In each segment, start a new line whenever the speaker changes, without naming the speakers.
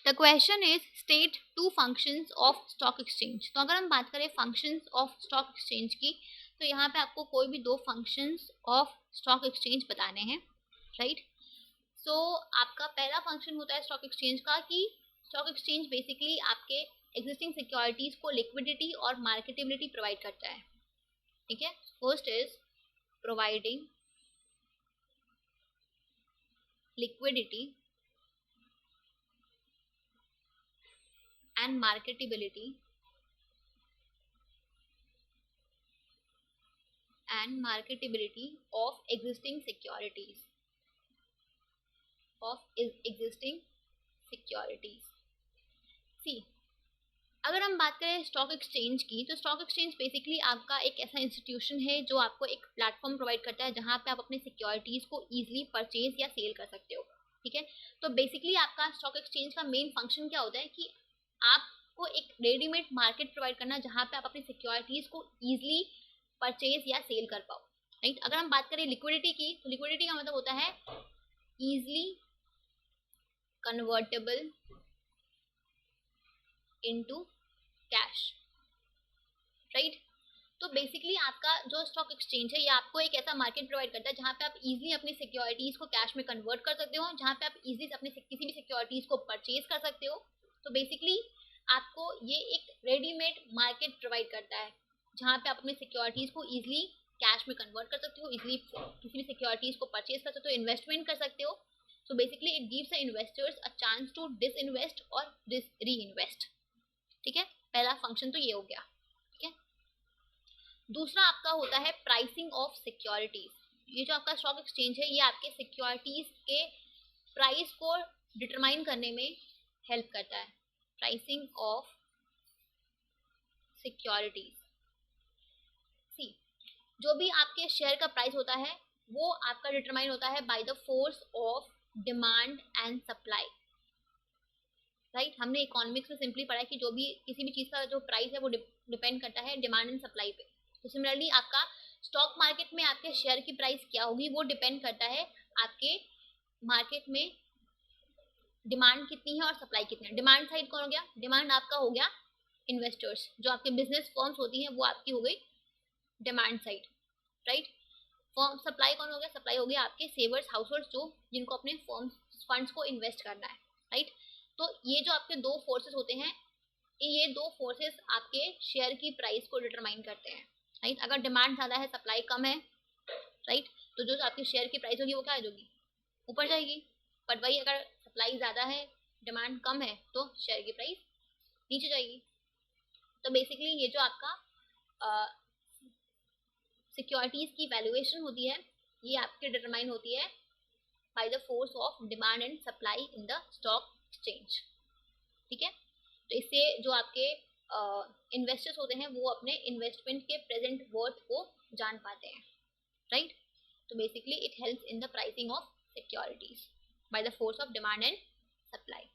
The question is state two functions of stock exchange. तो अगर हम बात करें फंक्शंस ऑफ स्टॉक एक्सचेंज की, तो यहाँ पे आपको कोई भी दो फंक्शंस ऑफ स्टॉक एक्सचेंज बताने हैं, राइट। सो आपका पहला फंक्शन होता है स्टॉक एक्सचेंज का कि स्टॉक एक्सचेंज बेसिकली आपके एग्जिस्टिंग सिक्योरिटीज को लिक्विडिटी और मार्केटेबिलिटी प्रोवाइड करता है, ठीक है। First is providing liquidity and marketability of existing securities सी। अगर हम बात करें स्टॉक एक्सचेंज की, तो स्टॉक एक्सचेंज बेसिकली आपका एक ऐसा इंस्टीट्यूशन है जो आपको एक प्लेटफॉर्म प्रोवाइड करता है जहां पे आप अपने सिक्योरिटीज को इजीली परचेज या सेल कर सकते हो, ठीक है। तो बेसिकली आपका स्टॉक एक्सचेंज का मेन फंक्शन क्या होता है कि आपको एक रेडीमेड मार्केट प्रोवाइड करना जहां पे आप अपनी सिक्योरिटीज को इजीली परचेज या सेल कर पाओ, राइट। अगर हम बात करें लिक्विडिटी की, तो लिक्विडिटी का मतलब होता है easily convertible into cash, right. तो बेसिकली आपका जो स्टॉक एक्सचेंज है ये आपको एक ऐसा मार्केट प्रोवाइड करता है जहां पे आप इजीली अपनी सिक्योरिटीज को कैश में कन्वर्ट कर सकते हो, जहां पे आप इजीली अपने किसी भी सिक्योरिटीज को परचेज कर सकते हो। तो बेसिकली आपको ये एक रेडीमेड मार्केट प्रोवाइड करता है जहां पे आप अपनी सिक्योरिटीज को इजीली कैश में कन्वर्ट कर सकते हो, इजीली किसी भी सिक्योरिटीज को परचेज कर सकते हो, इन्वेस्टमेंट कर सकते हो। So basically it gives investors a chance to disinvest और री इन्वेस्ट, ठीक है। पहला फंक्शन तो ये हो गया, ठीक है। दूसरा आपका होता है प्राइसिंग ऑफ सिक्योरिटीज। ये जो आपका स्टॉक एक्सचेंज है ये आपके सिक्योरिटीज के प्राइस को डिटरमाइन करने में हेल्प करता है। प्राइसिंग ऑफ सिक्योरिटीज, सी, जो भी आपके शेयर का प्राइस होता है वो आपका डिटरमाइन होता है bye the force of demand and supply, right. हमने इकोनॉमिक्स में सिंपली पढ़ा है कि जो भी किसी भी चीज का जो प्राइस है वो डिपेंड करता है डिमांड एंड सप्लाई पे। तो सिमिलरली आपका स्टॉक मार्केट में आपके शेयर की प्राइस क्या होगी वो डिपेंड करता है आपके मार्केट में डिमांड कितनी है और सप्लाई कितनी है। डिमांड साइड कौन हो गया? डिमांड आपका हो गया इन्वेस्टर्स, जो आपके बिजनेस फर्म्स होती हैं वो आपकी हो गई demand side, right. Firm supply कौन हो गया? सप्लाई हो गया आपके सेवर्स, हाउसहोल्ड्स, जो जिनको अपने फंड्स को इन्वेस्ट करना है, राइट। तो ये जो आपके दो फोर्सेस होते हैं, ये दो फोर्सेस आपके शेयर की प्राइस को डिटरमाइन करते हैं, राइट। अगर डिमांड ज्यादा है सप्लाई कम है, राइट, तो जो आपकी शेयर की प्राइस होगी वो क्या होगी? ऊपर जाएगी। बट वही अगर सप्लाई ज्यादा है डिमांड कम है तो शेयर की प्राइस नीचे जाएगी। तो बेसिकली ये जो आपका सिक्योरिटीज की वैल्यूएशन होती है ये आपके डिटरमाइन होती है bye the force of demand and supply in the stock exchange, ठीक है। तो इससे जो आपके इन्वेस्टर्स होते हैं वो अपने इन्वेस्टमेंट के प्रेजेंट वर्थ को जान पाते हैं, राइट। तो basically it helps in the pricing of securities by the force of demand and supply.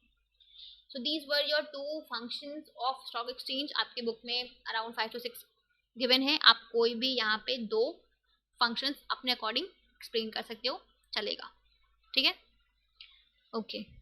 So these were your two functions of stock exchange. आपके बुक में अराउंड 5 to 6 गिवन है, आप कोई भी यहाँ पे दो फंक्शंस अपने अकॉर्डिंग एक्सप्लेन कर सकते हो, चलेगा, ठीक है। ओके।